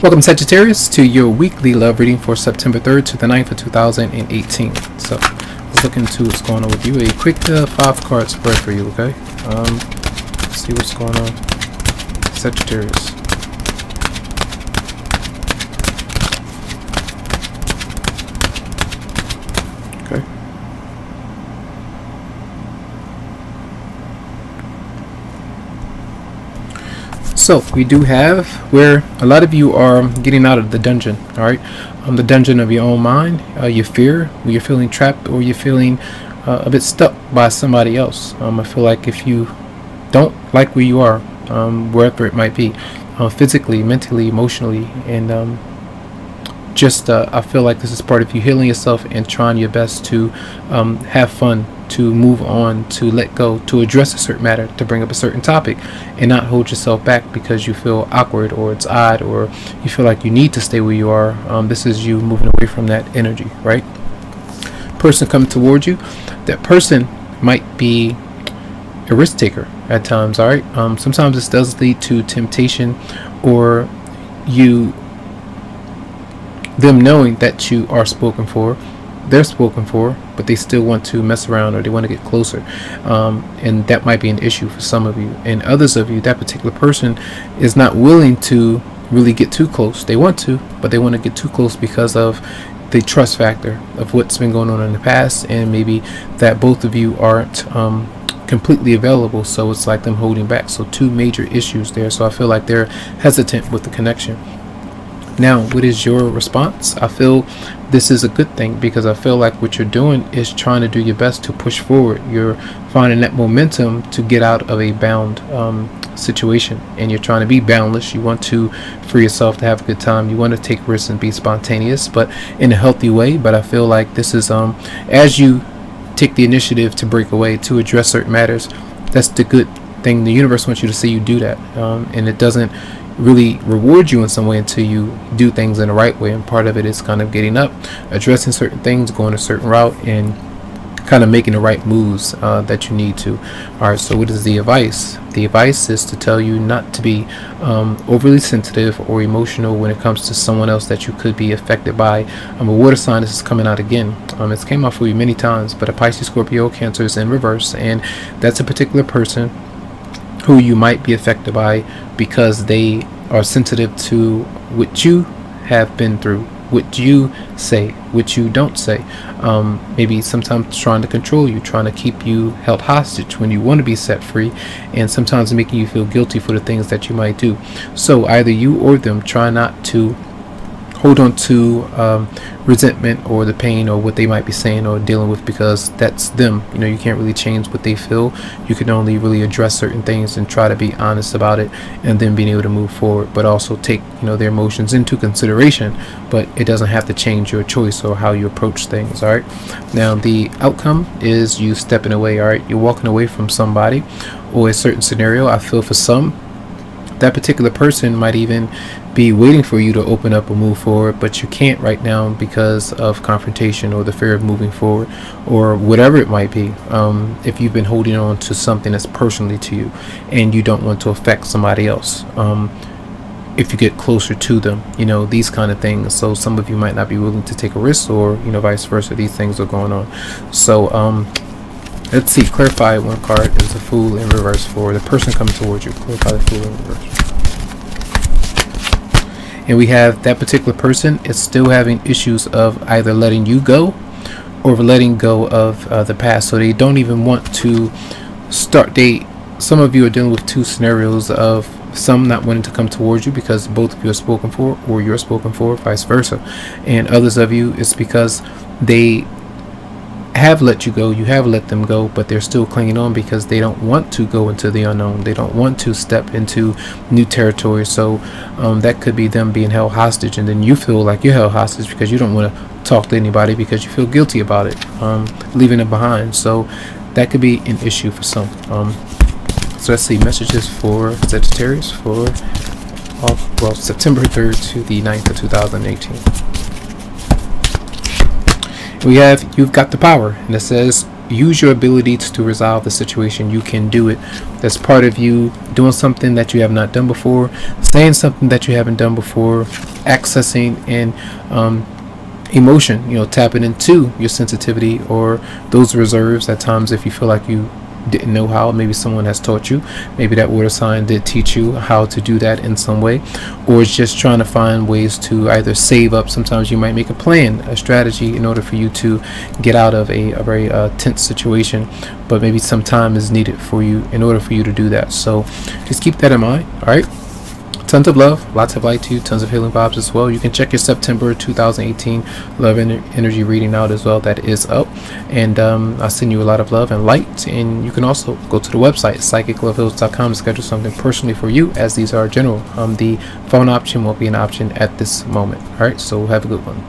Welcome, Sagittarius, to your weekly love reading for September 3rd to the 9th of 2018. So let's look into what's going on with you. A quick 5-card spread for you, okay? Let's see what's going on. Sagittarius. Okay. So we do have where a lot of you are getting out of the dungeon, all right? The dungeon of your own mind, your fear, where you're feeling trapped or you're feeling a bit stuck by somebody else. I feel like if you don't like where you are, wherever it might be, physically, mentally, emotionally, and I feel like this is part of you healing yourself and trying your best to have fun, to move on, to let go, to address a certain matter, to bring up a certain topic, and not hold yourself back because you feel awkward or it's odd or you feel like you need to stay where you are. This is you moving away from that energy, right? Person coming towards you, that person might be a risk taker at times, all right? Sometimes this does lead to temptation, or them knowing that you are spoken for, they're spoken for, but they still want to mess around or they want to get closer, and that might be an issue for some of you. And others of you, that particular person is not willing to really get too close. They want to, but they want to get too close because of the trust factor of what's been going on in the past, and maybe that both of you aren't completely available, so it's like them holding back. So two major issues there. So I feel like they're hesitant with the connection. Now, what is your response? I feel this is a good thing, because I feel like what you're doing is trying to do your best to push forward. You're finding that momentum to get out of a bound situation, and you're trying to be boundless. You want to free yourself to have a good time. You want to take risks and be spontaneous, but in a healthy way. But I feel like this is as you take the initiative to break away, to address certain matters, that's the good thing. The universe wants you to see you do that, and it doesn't really reward you in some way until you do things in the right way. And part of it is kind of getting up, addressing certain things, going a certain route, and kind of making the right moves that you need to. All right, so what is the advice? The advice is to tell you not to be overly sensitive or emotional when it comes to someone else that you could be affected by. A water sign, this is coming out again. It's came out for you many times, but a Pisces, Scorpio, Cancer is in reverse, and that's a particular person who you might be affected by because they are sensitive to what you have been through, what you say, what you don't say. Maybe sometimes trying to control you, trying to keep you held hostage when you want to be set free, and sometimes making you feel guilty for the things that you might do. So either you or them try not to hold on to resentment or the pain or what they might be saying or dealing with, because that's them. You know, you can't really change what they feel. You can only really address certain things and try to be honest about it, and then being able to move forward, but also take, you know, their emotions into consideration. But it doesn't have to change your choice or how you approach things. All right, now the outcome is you stepping away. All right, you're walking away from somebody or a certain scenario. I feel for some, that particular person might even be waiting for you to open up or move forward, but you can't right now because of confrontation or the fear of moving forward or whatever it might be. If you've been holding on to something that's personally to you and you don't want to affect somebody else, if you get closer to them, you know, these kind of things. So some of you might not be willing to take a risk, or, you know, vice versa. These things are going on. So let's see, clarify one card is the Fool in reverse for the person coming towards you. Clarify the Fool in reverse. And we have that particular person is still having issues of either letting you go or letting go of the past. So they don't even want to start. Some of you are dealing with two scenarios of some not wanting to come towards you because both of you are spoken for, or you're spoken for, vice versa. And others of you, it's because they have let you go, you have let them go, but they're still clinging on because they don't want to go into the unknown. They don't want to step into new territory. So that could be them being held hostage, and then you feel like you're held hostage because you don't want to talk to anybody because you feel guilty about it, leaving it behind. So that could be an issue for some. So let's see, messages for Sagittarius for September 3rd to the 9th of 2018. We have, you've got the power, and it says use your abilities to resolve the situation. You can do it. That's part of you doing something that you have not done before, saying something that you haven't done before, accessing and emotion, you know, tapping into your sensitivity or those reserves at times if you feel like you didn't know how. Maybe someone has taught you, maybe that water sign did teach you how to do that in some way, or it's just trying to find ways to either save up. Sometimes you might make a plan, a strategy in order for you to get out of a very tense situation, but maybe some time is needed for you in order for you to do that. So just keep that in mind. All right, tons of love, lots of light to you, tons of healing vibes as well. You can check your September 2018 love energy reading out as well. That is up, and I'll send you a lot of love and light. And you can also go to the website psychicloveheals.com to schedule something personally for you, as these are general. The phone option won't be an option at this moment. All right, so have a good one.